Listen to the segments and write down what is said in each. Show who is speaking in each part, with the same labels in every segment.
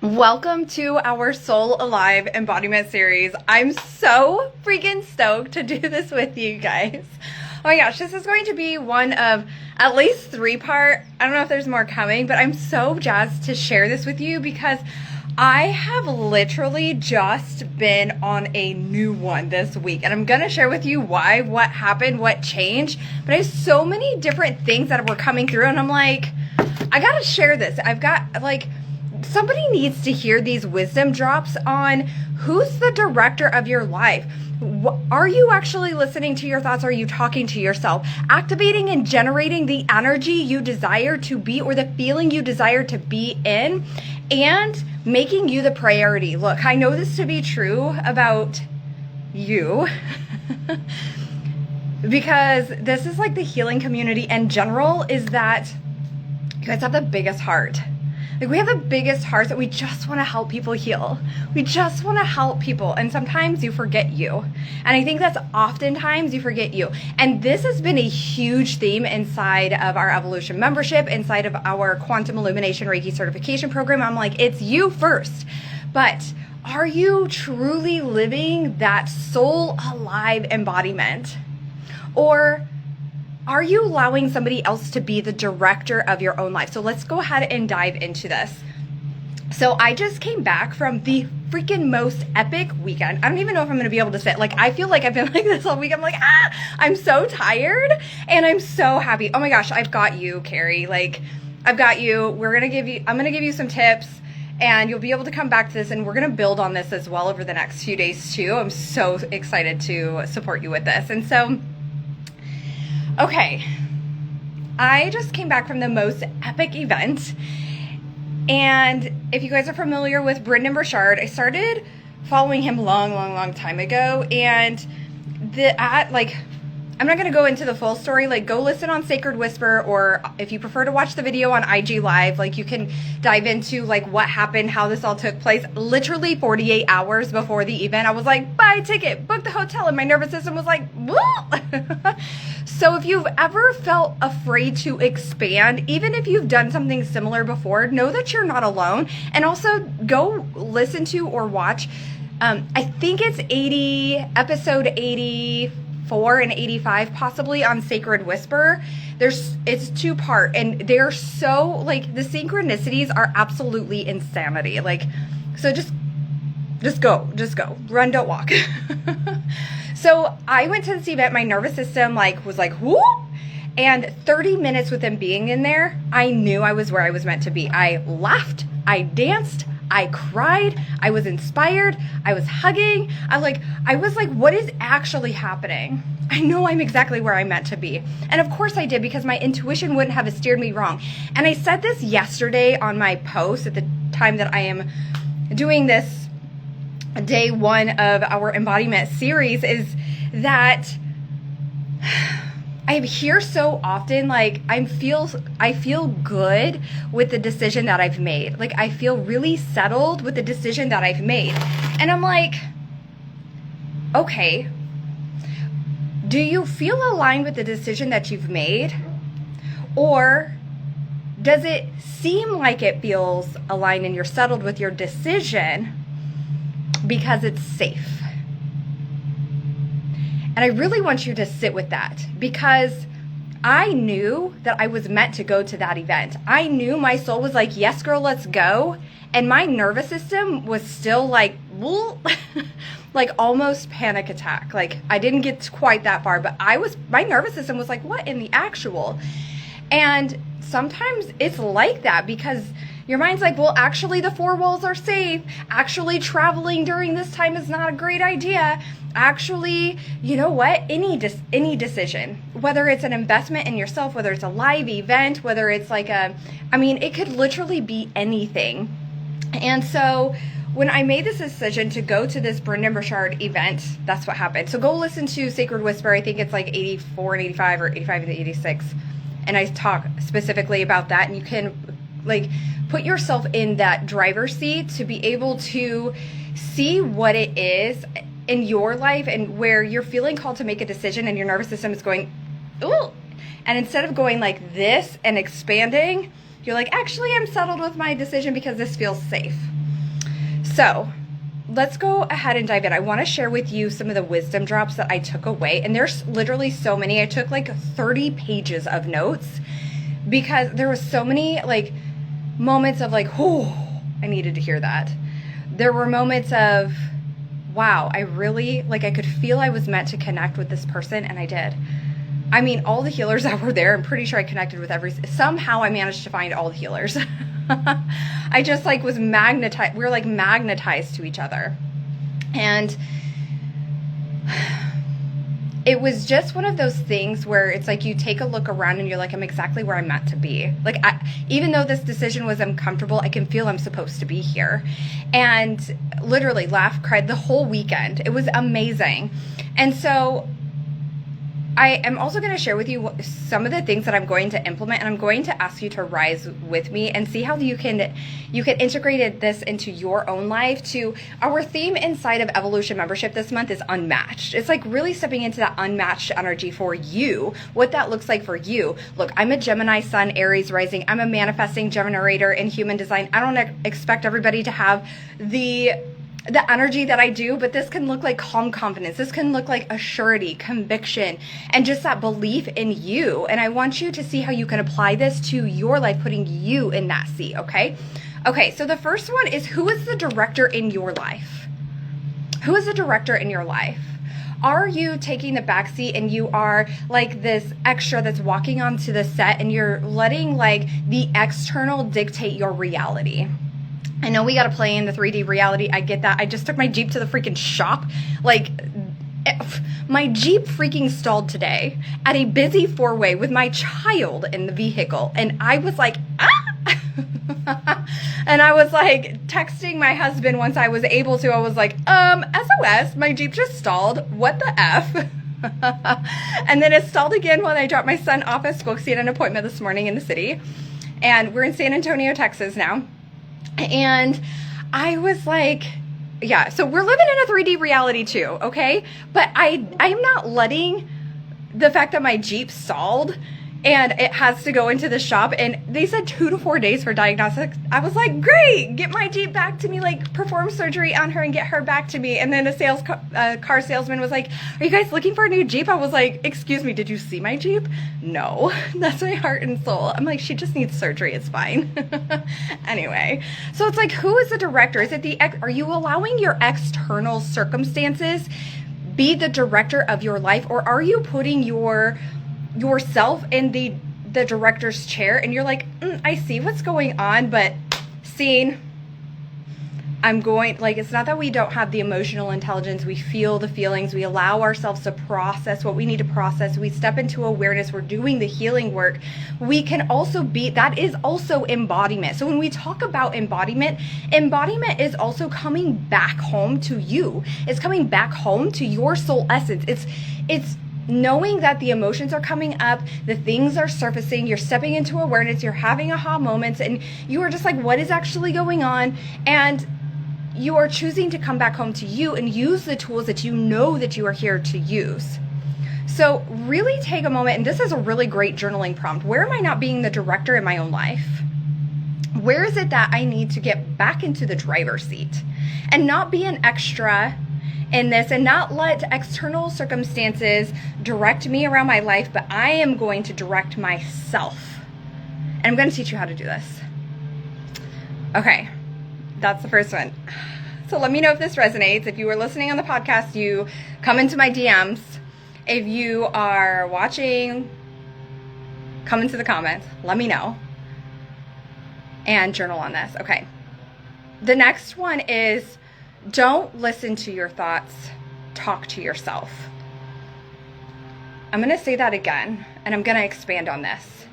Speaker 1: Welcome to our Soul Alive embodiment series. I'm so freaking stoked to do this with you guys. Oh my gosh, this is going to be one of at least 3-part. I don't know if there's more coming, but I'm so jazzed to share this with you because I have literally just been on a new one this week, and I'm gonna share with you why, what happened, what changed. But I have so many different things that were coming through, and I'm like, I gotta share this. I've got somebody needs to hear these wisdom drops on who's the director of your life. Are you actually listening to your thoughts? Are you talking to yourself? Activating and generating the energy you desire to be, or the feeling you desire to be in, and making you the priority. Look, I know this to be true about you because this is like the healing community in general, is that you guys have the biggest heart. Like, we have the biggest hearts that we just want to help people heal. We just want to help people. And sometimes you forget you. And I think that's oftentimes you forget you. And this has been a huge theme inside of our Evolution membership, inside of our Quantum Illumination Reiki certification program. I'm like, it's you first. But are you truly living that soul alive embodiment? Or are you allowing somebody else to be the director of your own life? So let's go ahead and dive into this. So I just came back from the freaking most epic weekend. I don't even know if I'm going to be able to sit. Like, I feel like I've been like this all week. I'm like, I'm so tired and I'm so happy. Oh my gosh, I've got you, Carrie. Like, I've got you. I'm going to give you some tips, and you'll be able to come back to this, and we're going to build on this as well over the next few days too. I'm so excited to support you with this. And so, okay, I just came back from the most epic event, and if you guys are familiar with Brendon Burchard, I started following him long time ago, and I'm not going to go into the full story. Like, go listen on Sacred Whisper, or if you prefer to watch the video on IG Live, like, you can dive into like what happened, how this all took place. Literally 48 hours before the event, I was like, buy a ticket, book the hotel, and my nervous system was like, whoa. So if you've ever felt afraid to expand, even if you've done something similar before, know that you're not alone. And also go listen to or watch, I think it's episode 84 and 85 possibly, on Sacred Whisper. It's 2-part, and they're so, like, the synchronicities are absolutely insanity. Like, so just go, run, don't walk. So I went to this event, my nervous system was like, whoo, and 30 minutes with them being in there, I knew I was where I was meant to be. I laughed, I danced, I cried, I was inspired, I was hugging. I was like, what is actually happening? I know I'm exactly where I'm meant to be. And of course I did, because my intuition wouldn't have steered me wrong. And I said this yesterday on my post at the time that I am doing this day 1 of our embodiment series, is that I hear so often, like, I feel good with the decision that I've made. Like, I feel really settled with the decision that I've made. And I'm like, okay, do you feel aligned with the decision that you've made? Or does it seem like it feels aligned and you're settled with your decision because it's safe? And I really want you to sit with that, because I knew that I was meant to go to that event. I knew my soul was like, yes, girl, let's go. And my nervous system was still like, like almost panic attack. Like, I didn't get quite that far, but my nervous system was like, what in the actual? And sometimes it's like that, because your mind's like, well, actually the 4 walls are safe. Actually, traveling during this time is not a great idea. Actually, you know what? Any decision, whether it's an investment in yourself, whether it's a live event, whether it's like it could literally be anything. And so when I made this decision to go to this Brendon Burchard event, that's what happened. So go listen to Sacred Whisper. I think it's like 84 and 85, or 85 and 86. And I talk specifically about that, and you can like put yourself in that driver's seat to be able to see what it is in your life, and where you're feeling called to make a decision and your nervous system is going, ooh. And instead of going like this and expanding, you're like, actually, I'm settled with my decision because this feels safe. So let's go ahead and dive in. I want to share with you some of the wisdom drops that I took away. And there's literally so many. I took like 30 pages of notes because there was so many like moments of like, oh, I needed to hear that. There were moments of, wow, I really, like, I could feel I was meant to connect with this person, and I did. I mean, all the healers that were there, I'm pretty sure I connected with somehow I managed to find all the healers. I just like was magnetized. We were like magnetized to each other. And it was just one of those things where it's like you take a look around and you're like, I'm exactly where I'm meant to be. Like, even though this decision was uncomfortable, I can feel I'm supposed to be here. And literally laughed, cried the whole weekend. It was amazing. And so I am also going to share with you some of the things that I'm going to implement, and I'm going to ask you to rise with me and see how you can integrate this into your own life. To our theme inside of Evolution Membership this month is unmatched. It's like really stepping into that unmatched energy for you, what that looks like for you. Look, I'm a Gemini Sun, Aries rising. I'm a manifesting generator in human design. I don't expect everybody to have the energy that I do, but this can look like calm confidence. This can look like a surety, conviction, and just that belief in you. And I want you to see how you can apply this to your life, putting you in that seat, okay? Okay, so the first one is, who is the director in your life? Who is the director in your life? Are you taking the backseat and you are like this extra that's walking onto the set and you're letting like the external dictate your reality? I know we got to play in the 3D reality. I get that. I just took my Jeep to the freaking shop. Like, my Jeep freaking stalled today at a busy four-way with my child in the vehicle. And I was like, ah! And I was like texting my husband once I was able to. I was like, SOS, my Jeep just stalled. What the F? And then it stalled again when I dropped my son off at school because he had an appointment this morning in the city. And we're in San Antonio, Texas now. And I was like, yeah, so we're living in a 3D reality too, okay? But I'm not letting the fact that my Jeep stalled and it has to go into the shop, and they said 2 to 4 days for diagnostics. I was like, great, get my Jeep back to me, like perform surgery on her and get her back to me. And then a car salesman was like, are you guys looking for a new Jeep? I was like, excuse me, did you see my Jeep? No, that's my heart and soul. I'm like, she just needs surgery, it's fine. Anyway, so it's like, who is the director? Is it are you allowing your external circumstances be the director of your life, or are you putting yourself in the director's chair and you're like, I see what's going on, but scene, I'm going, like, it's not that we don't have the emotional intelligence. We feel the feelings. We allow ourselves to process what we need to process. We step into awareness. We're doing the healing work. We can also that is also embodiment. So when we talk about embodiment is also coming back home to you. It's coming back home to your soul essence. It's knowing that the emotions are coming up, the things are surfacing, you're stepping into awareness, you're having aha moments, and you are just like, what is actually going on? And you are choosing to come back home to you and use the tools that you know that you are here to use. So really take a moment, and this is a really great journaling prompt. Where am I not being the director in my own life? Where is it that I need to get back into the driver's seat and not be an extra in this, and not let external circumstances direct me around my life, but I am going to direct myself. And I'm going to teach you how to do this. Okay, that's the first one. So let me know if this resonates. If you are listening on the podcast, you come into my DMs. If you are watching, come into the comments. Let me know. And journal on this. Okay. The next one is, don't listen to your thoughts, talk to yourself. I'm going to say that again, and I'm going to expand on this.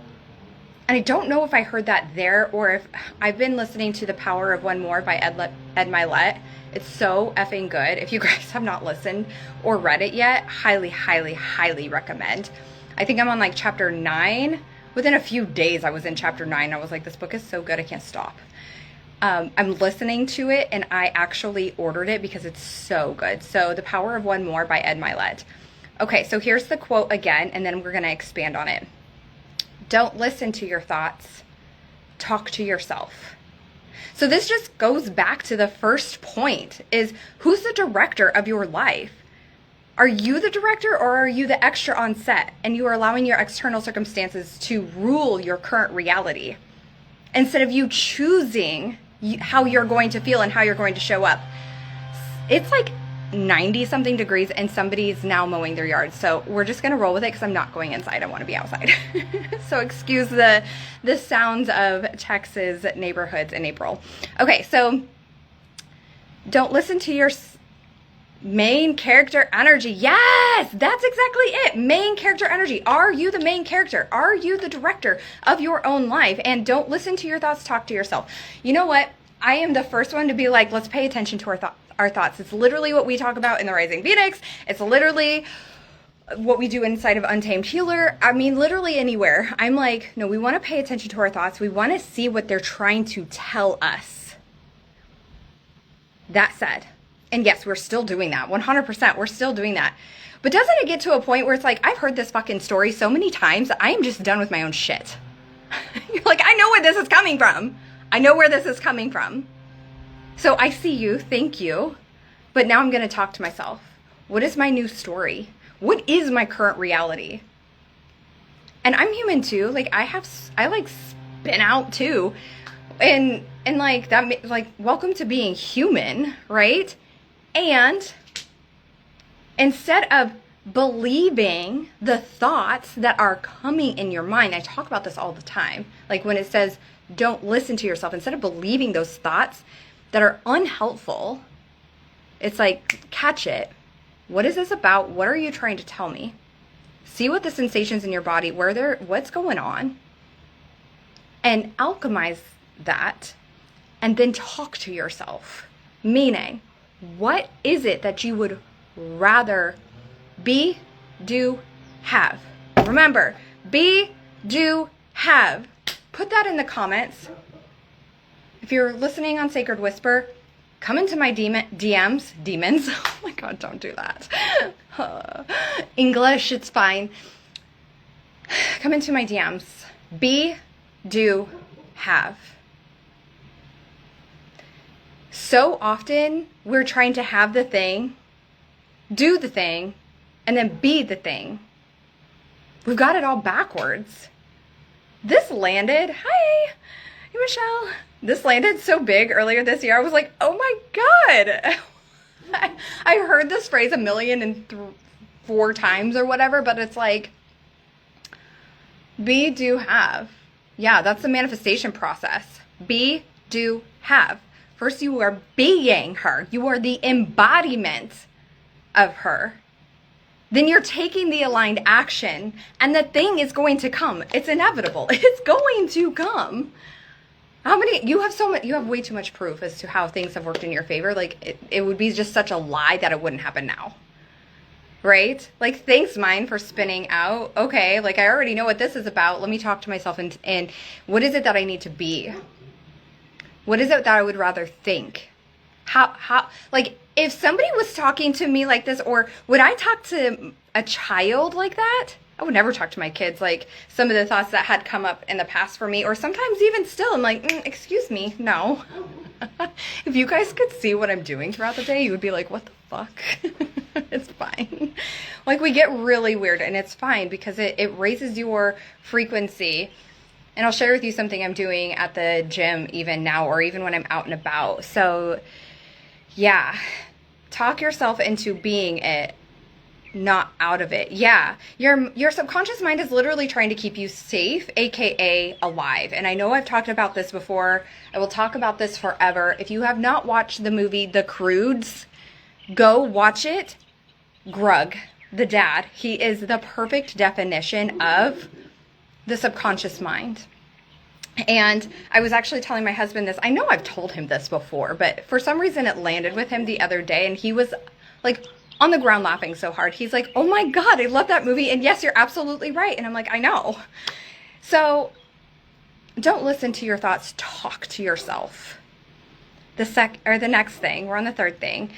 Speaker 1: And I don't know if I heard that there, or if I've been listening to The Power of One More by Ed Milet. It's so effing good. If you guys have not listened or read it yet, highly, highly, highly recommend. I think I'm on like chapter 9. Within a few days, I was in chapter 9. I was like, this book is so good, I can't stop. I'm listening to it, and I actually ordered it because it's so good. So The Power of One More by Ed Milet. Okay, so here's the quote again, and then we're going to expand on it. Don't listen to your thoughts. Talk to yourself. So this just goes back to the first point, is who's the director of your life? Are you the director, or are you the extra on set and you are allowing your external circumstances to rule your current reality instead of you choosing how you're going to feel and how you're going to show up? It's like 90 something degrees and somebody's now mowing their yard. So we're just going to roll with it because I'm not going inside. I want to be outside. So excuse the sounds of Texas neighborhoods in April. Okay, so don't listen to your main character energy. Yes, that's exactly it. Main character energy. Are you the main character? Are you the director of your own life? And don't listen to your thoughts. Talk to yourself. You know what? I am the first one to be like, let's pay attention to our thoughts. It's literally what we talk about in the Rising Phoenix. It's literally what we do inside of Untamed Healer. I mean, literally anywhere. I'm like, no, we want to pay attention to our thoughts. We want to see what they're trying to tell us. That said, and yes, we're still doing that. 100%. We're still doing that. But doesn't it get to a point where it's like, I've heard this fucking story so many times, I am just done with my own shit. You're like, I know where this is coming from. I know where this is coming from. So I see you, thank you, but now I'm going to talk to myself. What is my new story? What is my current reality? And I'm human too. Like I like spin out too. And like that, like, welcome to being human, right? And instead of believing the thoughts that are coming in your mind, I talk about this all the time. Like when it says, don't listen to yourself, instead of believing those thoughts that are unhelpful, it's like, catch it. What is this about? What are you trying to tell me? See what the sensations in your body, what's going on, and alchemize that, and then talk to yourself. Meaning, what is it that you would rather be, do, have? Remember, be, do, have. Put that in the comments. If you're listening on Sacred Whisper, come into my DMs. Demons. Oh my God, don't do that. English, it's fine. Come into my DMs. Be, do, have. So often we're trying to have the thing, do the thing, and then be the thing. We've got it all backwards. This landed. Hi, Michelle. This landed so big earlier this year. I was like, oh my God. I heard this phrase 1,004 times or whatever, but it's like, be, do, have. Yeah, that's the manifestation process. Be, do, have. First, you are being her. You are the embodiment of her. Then you're taking the aligned action, and the thing is going to come. It's inevitable. It's going to come. How many, you have way too much proof as to how things have worked in your favor. Like, it would be just such a lie that it wouldn't happen now. Right? Like, thanks, mind, for spinning out. Okay, like, I already know what this is about. Let me talk to myself and what is it that I need to be? What is it that I would rather think? How, like, if somebody was talking to me like this, or would I talk to a child like that? I would never talk to my kids like some of the thoughts that had come up in the past for me, or sometimes even still, I'm like, excuse me, no. If you guys could see what I'm doing throughout the day, you would be like, what the fuck? It's fine. Like, we get really weird, and it's fine because it raises your frequency. And I'll share with you something I'm doing at the gym even now, or even when I'm out and about. So yeah, talk yourself into being it, not out of it. Yeah, your subconscious mind is literally trying to keep you safe, aka alive. And I know I've talked about this before. I will talk about this forever. If you have not watched the movie The Croods, go watch it. Grug, the dad, he is the perfect definition of the subconscious mind. And I was actually telling my husband this. I know I've told him this before, but for some reason it landed with him the other day, and he was like on the ground laughing so hard. He's like, oh my God, I love that movie. And yes, you're absolutely right. And I'm like, I know. So don't listen to your thoughts. Talk to yourself. The next thing, we're on the third thing.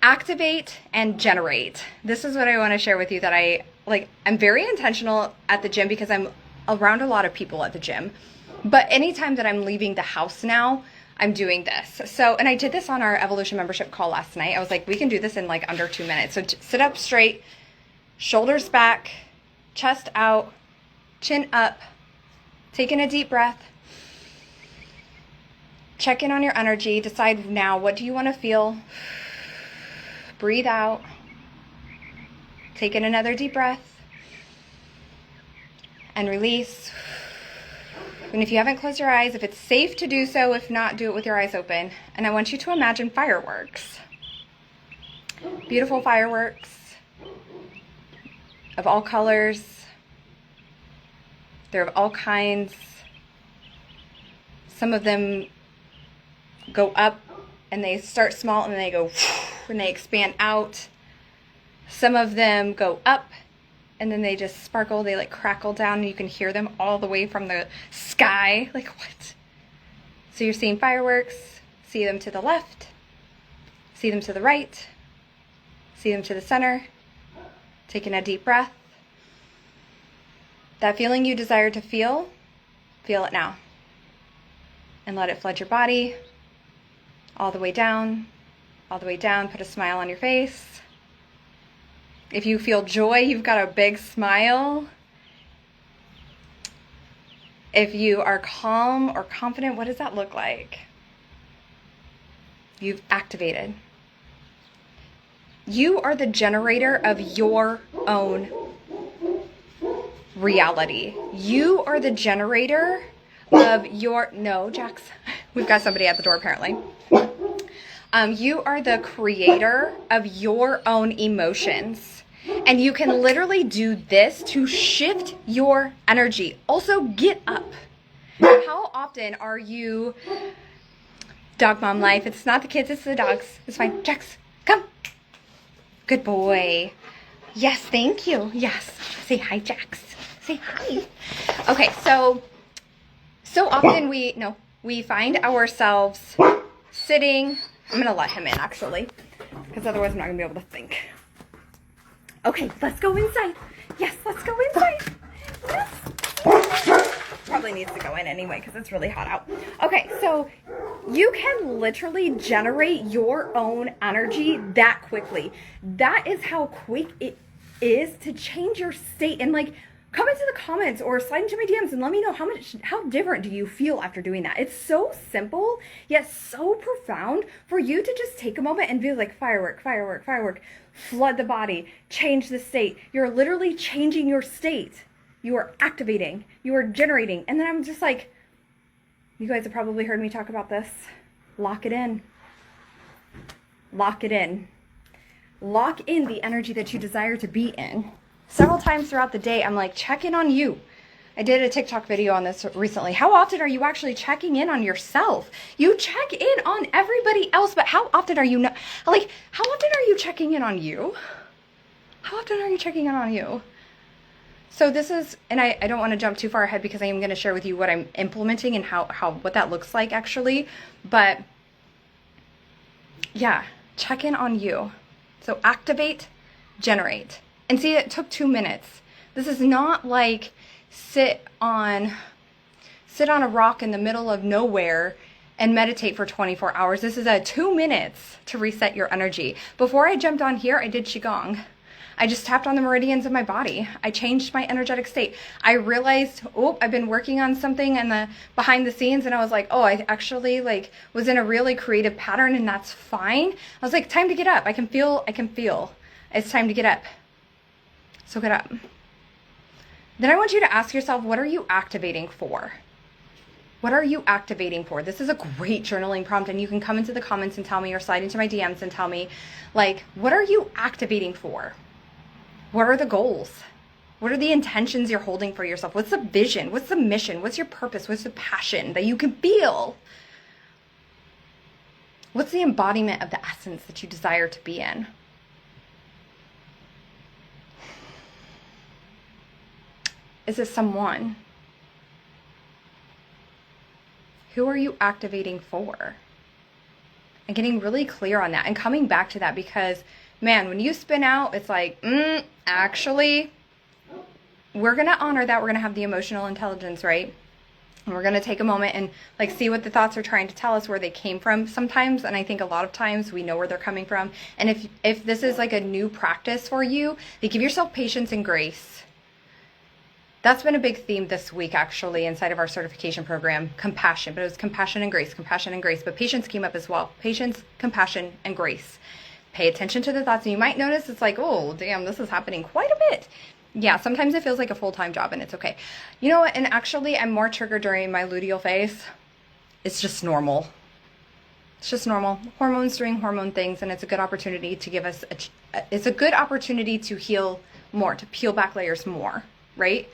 Speaker 1: Activate and generate. This is what I want to share with you that I'm very intentional at the gym because I'm around a lot of people at the gym. But anytime that I'm leaving the house now, I'm doing this. So, and I did this on our Evolution membership call last night. I was like, we can do this in like under 2 minutes. So sit up straight, shoulders back, chest out, chin up, taking a deep breath. Check in on your energy. Decide now, what do you want to feel? Breathe out. Take in another deep breath. And release. And if you haven't closed your eyes, if it's safe to do so, if not, do it with your eyes open. And I want you to imagine fireworks. Beautiful fireworks of all colors. They're of all kinds. Some of them go up and they start small and then they go and they expand out. Some of them go up and then they just sparkle, they like crackle down, and you can hear them all the way from the sky. Like, what? So you're seeing fireworks, see them to the left, see them to the right, see them to the center, taking a deep breath. That feeling you desire to feel it now. And let it flood your body, all the way down, put a smile on your face. If you feel joy, you've got a big smile. If you are calm or confident, what does that look like? You've activated. You are the generator of your own reality. You are the generator of your... No, Jax. We've got somebody at the door apparently. You are the creator of your own emotions. And you can literally do this to shift your energy. Also, get up. How often are you... Dog mom life. It's not the kids, it's the dogs. It's fine. Jax, come. Good boy. Yes, thank you. Yes. Say hi, Jax. Say hi. Okay, so often we find ourselves sitting... I'm going to let him in, actually, because otherwise I'm not going to be able to think. Okay, let's go inside. Yes, let's go inside. Yes. Probably needs to go in anyway because it's really hot out. Okay, so you can literally generate your own energy that quickly. That is how quick it is to change your state. And like, come into the comments or slide into my DMs and let me know how different do you feel after doing that. It's so simple, yet so profound for you to just take a moment and be like, firework, firework, firework, flood the body, change the state. You're literally changing your state. You are activating, you are generating. And then I'm just like, you guys have probably heard me talk about this. Lock it in. Lock it in. Lock in the energy that you desire to be in. Several times throughout the day, I'm like, check in on you. I did a TikTok video on this recently. How often are you actually checking in on yourself? You check in on everybody else, but how often are you not, like, how often are you checking in on you? How often are you checking in on you? So this is, and I don't want to jump too far ahead because I am going to share with you what I'm implementing and what that looks like actually. But yeah, check in on you. So activate, generate. And see, it took 2 minutes. This is not like sit on a rock in the middle of nowhere and meditate for 24 hours. This is 2 minutes to reset your energy. Before I jumped on here, I did Qigong. I just tapped on the meridians of my body. I changed my energetic state. I realized, I've been working on something behind the scenes, and I was like, I actually was in a really creative pattern, and that's fine. I was like, time to get up. I can feel. It's time to get up. So get up. Then I want you to ask yourself, what are you activating for? What are you activating for? This is a great journaling prompt, and you can come into the comments and tell me, or slide into my DMs and tell me, what are you activating for? What are the goals? What are the intentions you're holding for yourself? What's the vision? What's the mission? What's your purpose? What's the passion that you can feel? What's the embodiment of the essence that you desire to be in? Is it someone? Who are you activating for? And getting really clear on that and coming back to that, because man, when you spin out, it's like, actually, we're going to honor that. We're going to have the emotional intelligence, right? And we're going to take a moment and like see what the thoughts are trying to tell us, where they came from sometimes. And I think a lot of times we know where they're coming from. And if this is like a new practice for you, like give yourself patience and grace. That's been a big theme this week, actually, inside of our certification program, compassion. But it was compassion and grace, but patience came up as well. Patience, compassion, and grace. Pay attention to the thoughts. And you might notice it's like, oh, damn, this is happening quite a bit. Yeah, sometimes it feels like a full-time job, and it's okay. You know what? And actually, I'm more triggered during my luteal phase. It's just normal. It's just normal. Hormones doing hormone things, and it's a good opportunity to give us it's a good opportunity to heal more, to peel back layers more, right?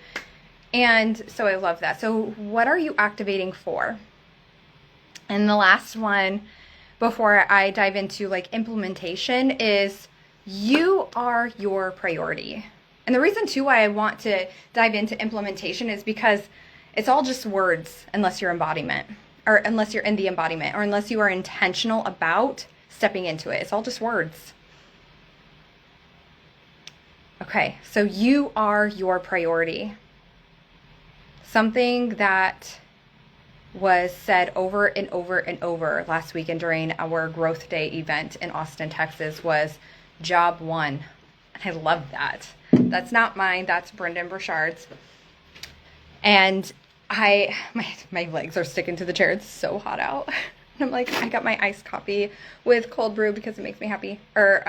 Speaker 1: And so I love that. So what are you activating for? And the last one, before I dive into like implementation, is you are your priority. And the reason too why I want to dive into implementation is because it's all just words unless you're embodiment, or unless you're in the embodiment, or unless you are intentional about stepping into it. It's all just words. Okay, so you are your priority. Something that was said over and over and over last weekend during our Growth Day event in Austin, Texas was job one. And I love that. That's not mine. That's Brendan Burchard's. And my legs are sticking to the chair. It's so hot out. And I'm like, I got my iced coffee with cold brew because it makes me happy. Or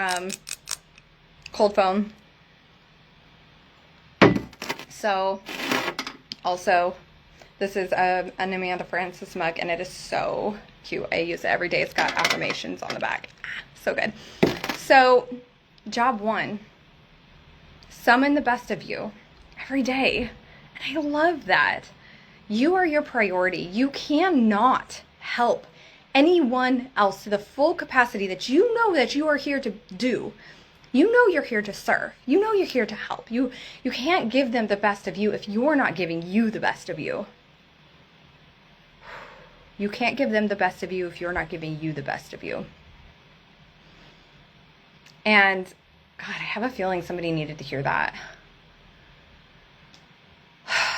Speaker 1: cold foam. So, also, this is an Amanda Francis mug, and it is so cute. I use it every day. It's got affirmations on the back. So good. So, job one. Summon the best of you every day. And I love that. You are your priority. You cannot help anyone else to the full capacity that you know that you are here to do. You know you're here to serve. You know you're here to help. You can't give them the best of you if you're not giving you the best of you. You can't give them the best of you if you're not giving you the best of you. And God, I have a feeling somebody needed to hear that.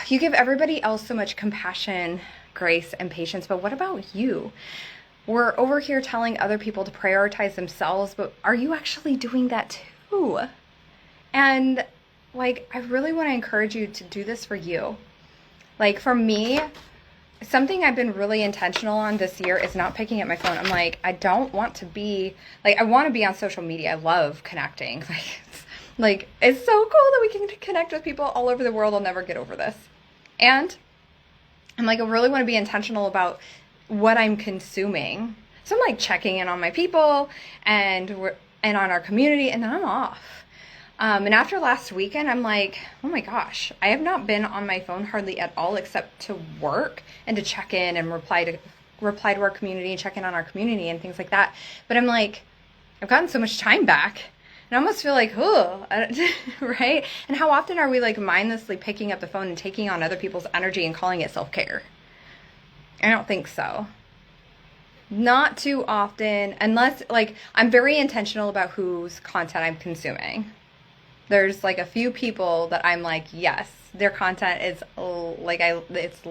Speaker 1: You give everybody else so much compassion, grace, and patience, but what about you? We're over here telling other people to prioritize themselves, but are you actually doing that too? And like, I really want to encourage you to do this for you. Like for me, something I've been really intentional on this year is not picking up my phone. I'm like, I don't want to be, like, I want to be on social media. I love connecting. It's so cool that we can connect with people all over the world. I'll never get over this. And I'm like, I really want to be intentional about what I'm consuming. So I'm like checking in on my people and on our community, and then I'm off. And after last weekend, I'm like, oh my gosh, I have not been on my phone hardly at all except to work and to check in and reply to our community and check in on our community and things like that. But I'm like, I've gotten so much time back. And I almost feel like, oh, right? And how often are we like mindlessly picking up the phone and taking on other people's energy and calling it self-care? I don't think so. Not too often, unless like I'm very intentional about whose content I'm consuming. There's like a few people that I'm like, yes, their content is like it's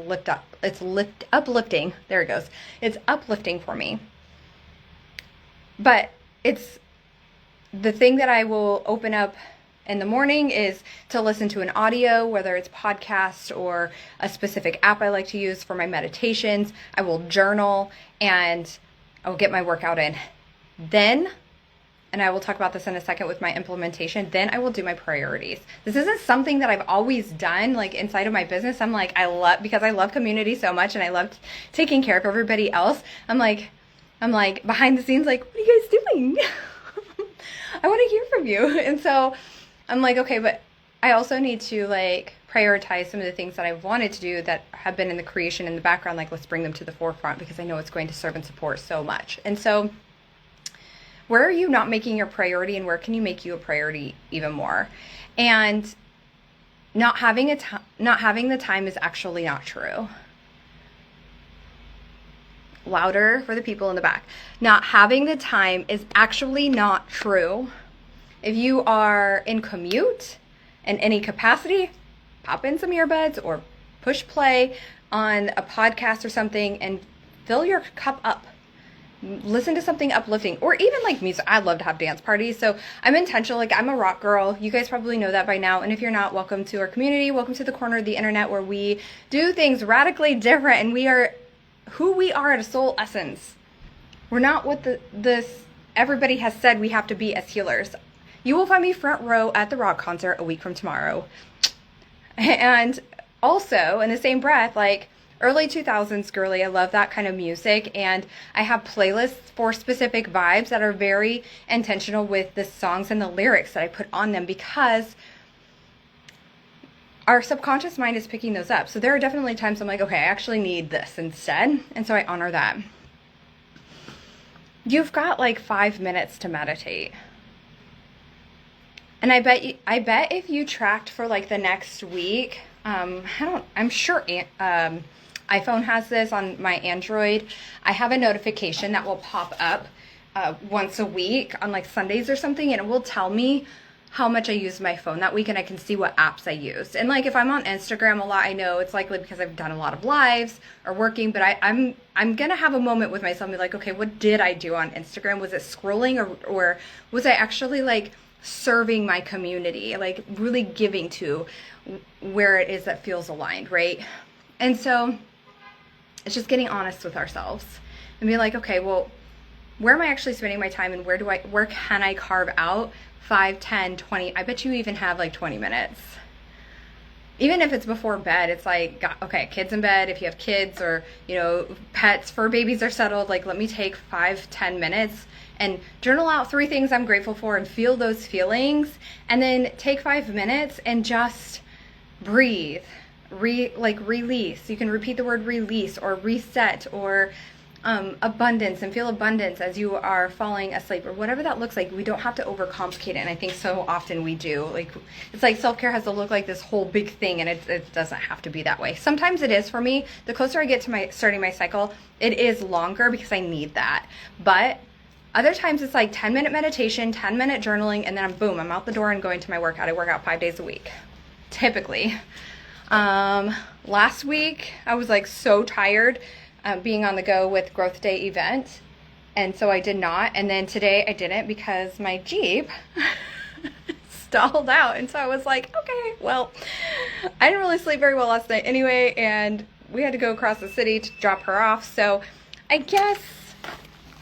Speaker 1: uplifting. There it goes. It's uplifting for me. But it's the thing that I will open up in the morning is to listen to an audio, whether it's podcast or a specific app I like to use for my meditations. I will journal and I will get my workout in. Then, and I will talk about this in a second with my implementation, then I will do my priorities. This isn't something that I've always done like inside of my business. I'm like, because I love community so much and I love taking care of everybody else. I'm like behind the scenes, like, what are you guys doing? I want to hear from you. And so I'm like, okay, but I also need to like prioritize some of the things that I wanted to do that have been in the creation in the background. Like, let's bring them to the forefront because I know it's going to serve and support so much. And so where are you not making your priority, and where can you make you a priority even more? And not having the time is actually not true. Louder for the people in the back. Not having the time is actually not true. If you are in commute in any capacity, pop in some earbuds or push play on a podcast or something and fill your cup up. Listen to something uplifting, or even like music. I love to have dance parties, so I'm intentional. Like, I'm a rock girl. You guys probably know that by now, and if you're not, welcome to our community. Welcome to the corner of the internet where we do things radically different, and we are who we are at a soul essence. We're not what this everybody has said we have to be as healers. You will find me front row at the rock concert a week from tomorrow. And also, in the same breath, like, early 2000s girly, I love that kind of music, and I have playlists for specific vibes that are very intentional with the songs and the lyrics that I put on them, because our subconscious mind is picking those up. So there are definitely times I'm like, okay, I actually need this instead, and so I honor that. You've got like 5 minutes to meditate. And I bet if you tracked for like the next week, I'm sure iPhone has this. On my Android, I have a notification that will pop up once a week on like Sundays or something, and it will tell me how much I use my phone that week, and I can see what apps I used. And like, if I'm on Instagram a lot, I know it's likely because I've done a lot of lives or working, but I'm gonna have a moment with myself and be like, okay, what did I do on Instagram? Was it scrolling, or was I actually like serving my community, like really giving to where it is that feels aligned, right? And so it's just getting honest with ourselves and being like, okay, well, where am I actually spending my time, and where can I carve out 5, 10, 20, I bet you even have like 20 minutes. Even if it's before bed, it's like, okay, kids in bed, if you have kids, or, you know, pets, fur babies are settled, like, let me take 5, 10 minutes and journal out 3 things I'm grateful for and feel those feelings, and then take 5 minutes and just breathe, release. You can repeat the word release or reset, or abundance, and feel abundance as you are falling asleep, or whatever that looks like. We don't have to overcomplicate it, and I think so often we do. Like, it's like self-care has to look like this whole big thing, and it doesn't have to be that way. Sometimes it is for me. The closer I get to starting my cycle, it is longer because I need that. But other times it's like 10-minute meditation, 10-minute journaling, and then I'm out the door and going to my workout. I work out 5 days a week, typically. Last week I was like so tired being on the go with Growth Day event, and so I did not. And then today I didn't because my Jeep stalled out, and so I was like, okay, well, I didn't really sleep very well last night anyway, and we had to go across the city to drop her off. So I guess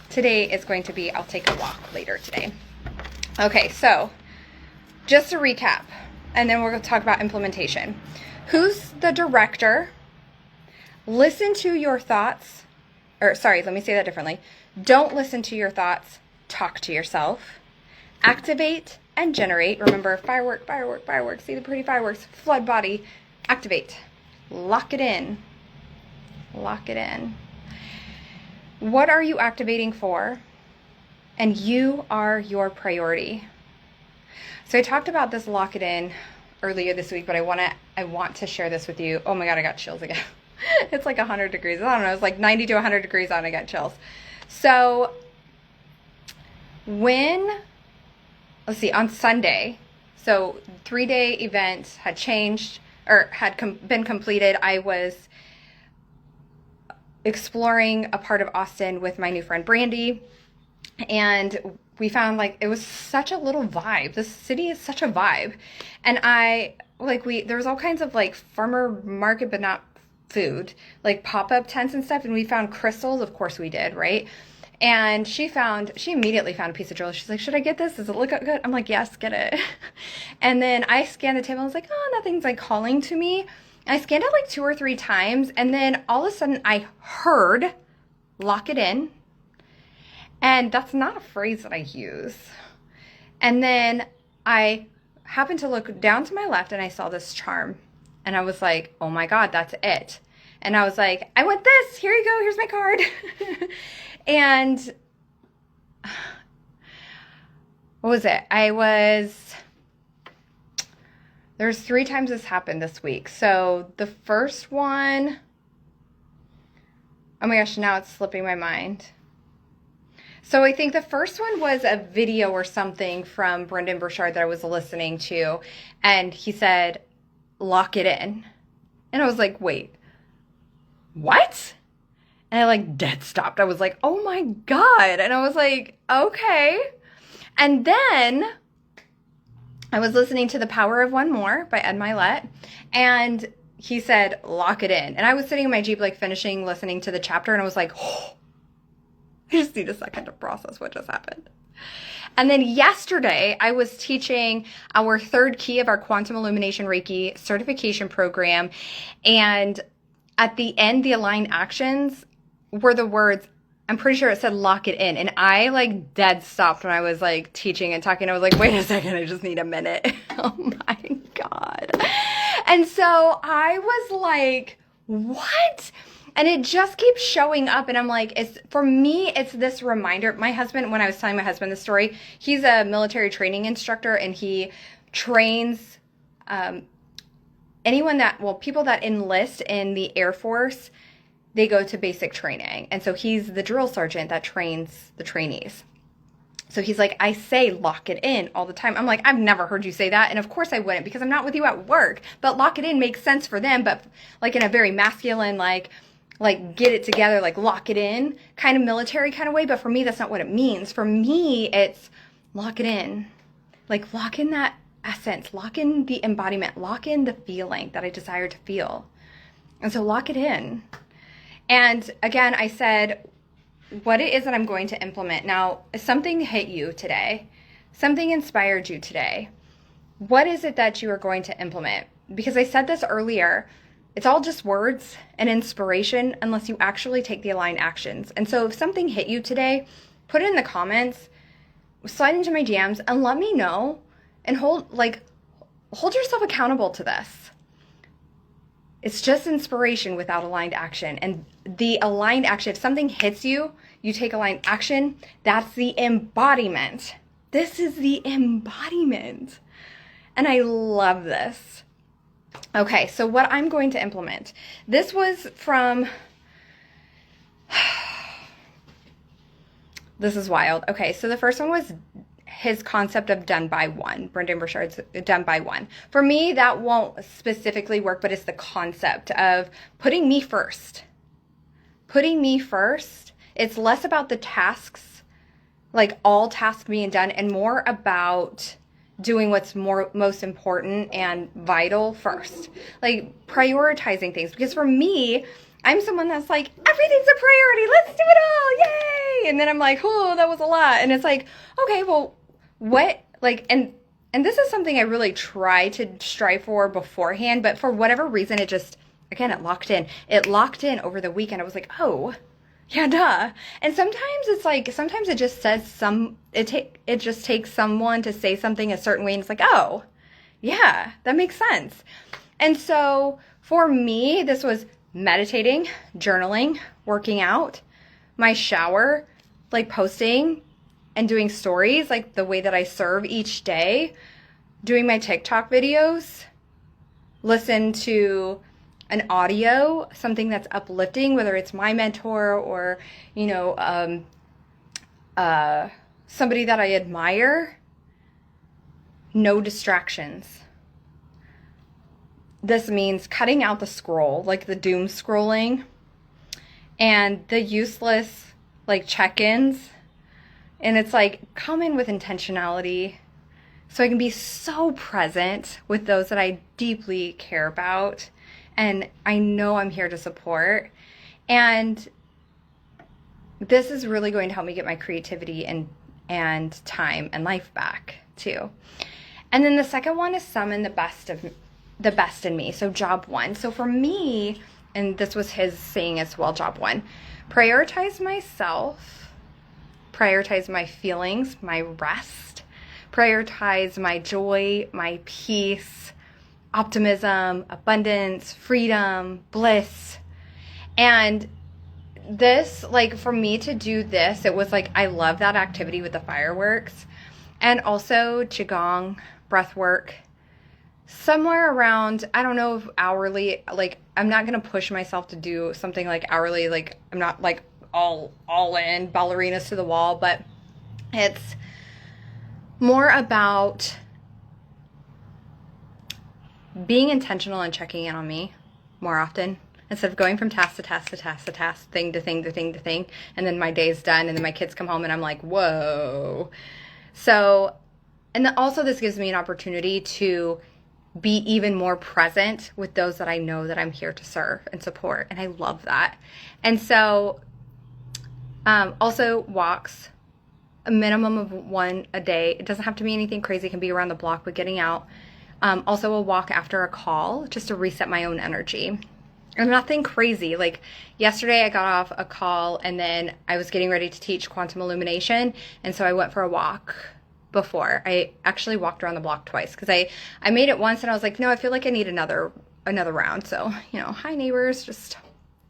Speaker 1: today is going to be, I'll take a walk later today. Okay, so just to recap, and then we're going to talk about implementation. Who's the director? Listen to your thoughts, or sorry, let me say that differently. Don't listen to your thoughts, talk to yourself. Activate and generate. Remember, firework, firework, fireworks. See the pretty fireworks. Flood body. Activate. Lock it in. Lock it in. What are you activating for? And you are your priority. So I talked about this lock it in earlier this week, but I want to share this with you. Oh my God, I got chills again. It's like 100 degrees. I don't know. It's like 90 to 100 degrees out and I got chills. So on Sunday, so 3-day event had changed, or had been completed. I was exploring a part of Austin with my new friend Brandy, and we found like it was such a little vibe. This city is such a vibe. And there was all kinds of like farmer market, but not food, like pop-up tents and stuff, and we found crystals. Of course we did, right? And she immediately found a piece of jewelry. She's like, should I get this? Does it look good? I'm like, yes, get it. And then I scanned the table. I was like, oh, nothing's like calling to me. And I scanned it like 2 or 3 times, and then all of a sudden I heard lock it in. And that's not a phrase that I use. And then I happened to look down to my left, and I saw this charm. And I was like, oh my God, that's it. And I was like, I want this. Here you go. Here's my card. And what was it? There's 3 times this happened this week. So the first one, oh my gosh, now it's slipping my mind. So I think the first one was a video or something from Brendan Burchard that I was listening to. And he said, lock it in. And I was like, wait, what? And I like dead stopped. I was like, oh my God. And I was like, okay. And then I was listening to The Power of One More by Ed Milet, and he said, lock it in. And I was sitting in my Jeep, like finishing listening to the chapter, and I was like, oh, I just need a second to process what just happened. And then yesterday, I was teaching our third key of our Quantum Illumination Reiki certification program. And at the end, the aligned actions were the words, I'm pretty sure it said lock it in. And I like dead stopped when I was like teaching and talking. I was like, wait a second, I just need a minute. Oh my God. And so I was like, what? And it just keeps showing up. And I'm like, for me, it's this reminder. My husband, when I was telling my husband the story, he's a military training instructor, and he trains people that enlist in the Air Force. They go to basic training. And so he's the drill sergeant that trains the trainees. So he's like, I say lock it in all the time. I'm like, I've never heard you say that. And of course I wouldn't, because I'm not with you at work. But lock it in makes sense for them, but like in a very masculine, like get it together, like lock it in kind of military kind of way. But for me, that's not what it means. For me, it's lock it in. Like lock in that essence, lock in the embodiment, lock in the feeling that I desire to feel. And so lock it in. And again, I said what it is that I'm going to implement. Now, if something hit you today, something inspired you today, what is it that you are going to implement? Because I said this earlier, it's all just words and inspiration unless you actually take the aligned actions. And so if something hit you today, put it in the comments, slide into my DMs, and let me know, and hold yourself accountable to this. It's just inspiration without aligned action. And the aligned action, if something hits you, you take aligned action, that's the embodiment. This is the embodiment. And I love this. Okay, so what I'm going to implement. This was from... This is wild. Okay, so the first one was his concept of done by one. Brendan Burchard's done by one. For me, that won't specifically work, but it's the concept of putting me first. Putting me first. It's less about the tasks, like all tasks being done, and more about doing what's most important and vital first. Like prioritizing things. Because for me, I'm someone that's like, everything's a priority. Let's do it all. Yay. And then I'm like, oh, that was a lot. And it's like, okay, well, what, like, and this is something I really try to strive for beforehand, but for whatever reason, it just, again, it locked in. It locked in over the weekend. I was like, oh, yeah, duh. And sometimes it's like, sometimes it just says it just takes someone to say something a certain way, and it's like, oh, yeah, that makes sense. And so for me, this was meditating, journaling, working out, my shower, like posting and doing stories, like the way that I serve each day, doing my TikTok videos, listen to an audio, something that's uplifting, whether it's my mentor or, somebody that I admire. No distractions. This means cutting out the scroll, like the doom scrolling, and the useless, like, check-ins. And it's like, come in with intentionality so I can be so present with those that I deeply care about and I know I'm here to support. And this is really going to help me get my creativity and time and life back too. And then the second one is summon the best in me. So job one. So for me, and this was his saying as well, job one, prioritize myself, prioritize my feelings, my rest, prioritize my joy, my peace, optimism, abundance, freedom, bliss. And this, like, for me to do this, it was like, I love that activity with the fireworks, and also Qigong, breath work, somewhere around, I don't know if hourly, like, I'm not going to push myself to do something like hourly, like, I'm not like all in, ballerinas to the wall, but it's more about being intentional and checking in on me more often, instead of going from task to task to task to task, thing to thing to thing to thing, and then my day's done, and then my kids come home, and I'm like, whoa. So, and then also this gives me an opportunity to be even more present with those that I know that I'm here to serve and support, and I love that. And so, also walks, a minimum of 1 a day. It doesn't have to be anything crazy. It can be around the block, but getting out. Also a walk after a call, just to reset my own energy. And nothing crazy. Like yesterday I got off a call and then I was getting ready to teach quantum illumination. And so I went for a walk before. I actually walked around the block twice because I made it once and I was like, no, I feel like I need another round. So, you know, hi neighbors, just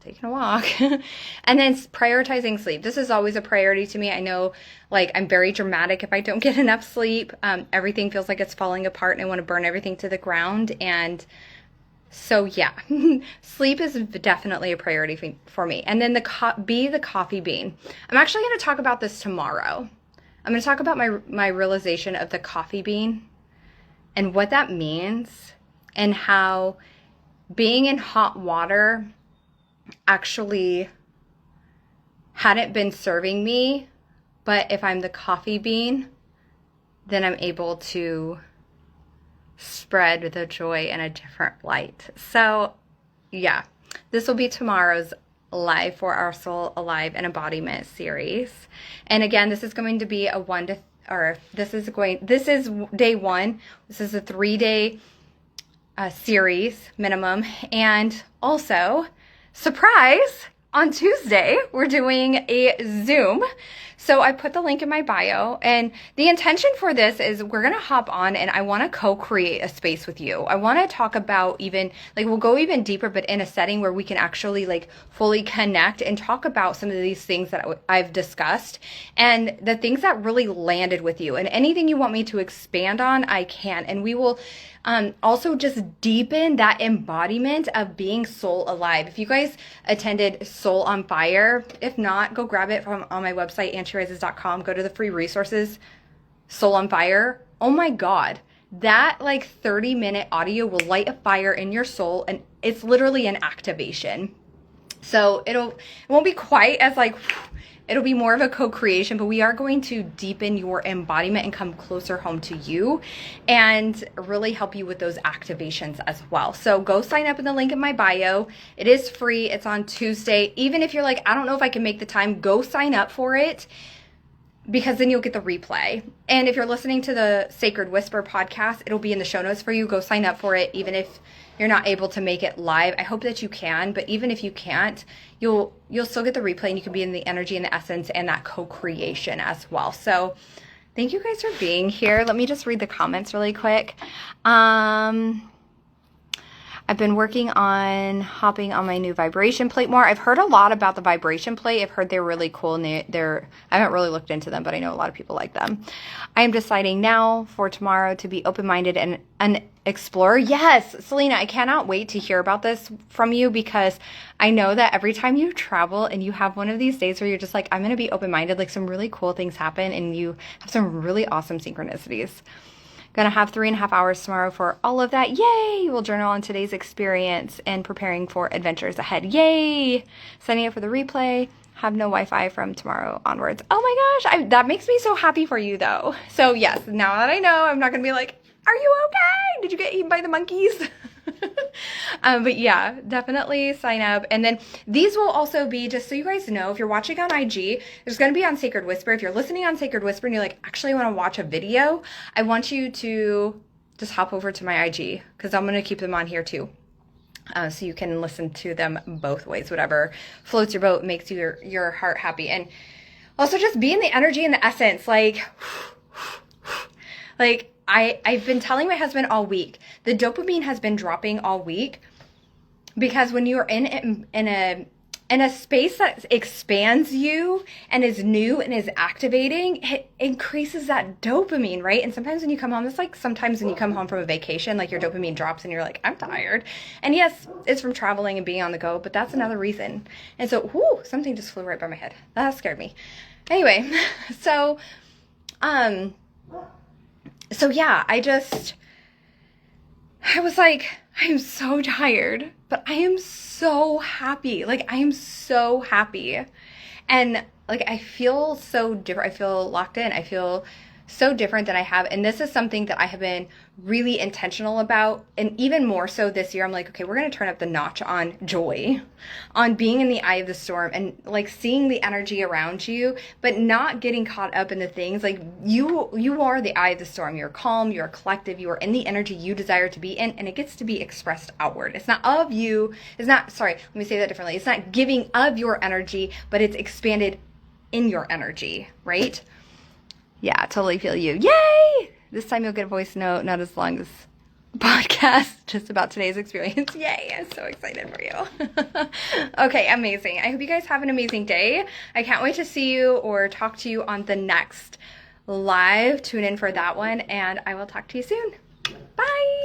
Speaker 1: taking a walk. And then prioritizing sleep. This is always a priority to me. I know, like, I'm very dramatic if I don't get enough sleep. Everything feels like it's falling apart and I want to burn everything to the ground. And so, yeah, sleep is definitely a priority for me. And then be the coffee bean. I'm actually going to talk about this tomorrow. I'm going to talk about my realization of the coffee bean and what that means and how being in hot water actually hadn't been serving me, but if I'm the coffee bean, then I'm able to spread the joy in a different light. So yeah, this will be tomorrow's live for our Soul Alive and Embodiment series. And again, this is going to be this is day 1. This is a 3-day series minimum. And also, surprise, on Tuesday, we're doing a Zoom. So I put the link in my bio, and the intention for this is we're going to hop on and I want to co-create a space with you. I want to talk about we'll go even deeper, but in a setting where we can actually fully connect and talk about some of these things that I've discussed and the things that really landed with you, and anything you want me to expand on, I can. And we will also just deepen that embodiment of being soul alive. If you guys attended Soul on Fire, if not, go grab it on my website, ancherises.com. Go to the free resources, Soul on Fire. Oh my God, that 30-minute audio will light a fire in your soul, and it's literally an activation. So it won't be quite as it'll be more of a co-creation, but we are going to deepen your embodiment and come closer home to you and really help you with those activations as well. So go sign up in the link in my bio. It is free. It's on Tuesday. Even if you're like, I don't know if I can make the time, go sign up for it, because then you'll get the replay. And if you're listening to the Sacred Whisper podcast, it'll be in the show notes for you. Go sign up for it, even if you're not able to make it live. I hope that you can, but even if you can't, you'll still get the replay and you can be in the energy and the essence and that co-creation as well. So thank you guys for being here. Let me just read the comments really quick. I've been working on hopping on my new vibration plate more. I've heard a lot about the vibration plate. I've heard they're really cool, and I haven't really looked into them, but I know a lot of people like them. I am deciding now for tomorrow to be open-minded and an explorer. Yes, Selena, I cannot wait to hear about this from you, because I know that every time you travel and you have one of these days where you're just like, I'm going to be open-minded, some really cool things happen and you have some really awesome synchronicities. Gonna have 3.5 hours tomorrow for all of that. Yay! We'll journal on today's experience and preparing for adventures ahead. Yay! Signing up for the replay. Have no Wi-Fi from tomorrow onwards. Oh my gosh, that makes me so happy for you though. So yes, now that I know, I'm not gonna be like, are you okay? Did you get eaten by the monkeys? But yeah, definitely sign up. And then these will also be, just so you guys know, if you're watching on IG, there's going to be on Sacred Whisper. If you're listening on Sacred Whisper and you're like, actually I want to watch a video, I want you to just hop over to my IG, because I'm going to keep them on here too. So you can listen to them both ways, whatever floats your boat, makes your heart happy. And also just be in the energy and the essence, I've been telling my husband all week, the dopamine has been dropping all week, because when you're in a space that expands you and is new and is activating, it increases that dopamine, right? And sometimes when you come home, it's like sometimes when you come home from a vacation, your dopamine drops and you're like, I'm tired. And yes, it's from traveling and being on the go, but that's another reason. And so, something just flew right by my head. That scared me. Anyway, so yeah, I was like, I'm so tired. but I am so happy. Like, I am so happy. And like, I feel so different. I feel locked in. I feel so different than I have. And this is something that I have been really intentional about. And even more so this year, I'm like, okay, we're going to turn up the notch on joy, on being in the eye of the storm and like seeing the energy around you, but not getting caught up in the things. Like you are the eye of the storm. You're calm, you're collective, you are in the energy you desire to be in, and it gets to be expressed outward. It's not of you. It's not, sorry, let me say that differently. It's not giving of your energy, but it's expanded in your energy, right? Yeah, totally feel you. Yay! This time you'll get a voice note, not as long as podcast, just about today's experience. Yay! I'm so excited for you. Okay, amazing. I hope you guys have an amazing day. I can't wait to see you or talk to you on the next live. Tune in for that one, and I will talk to you soon. Bye!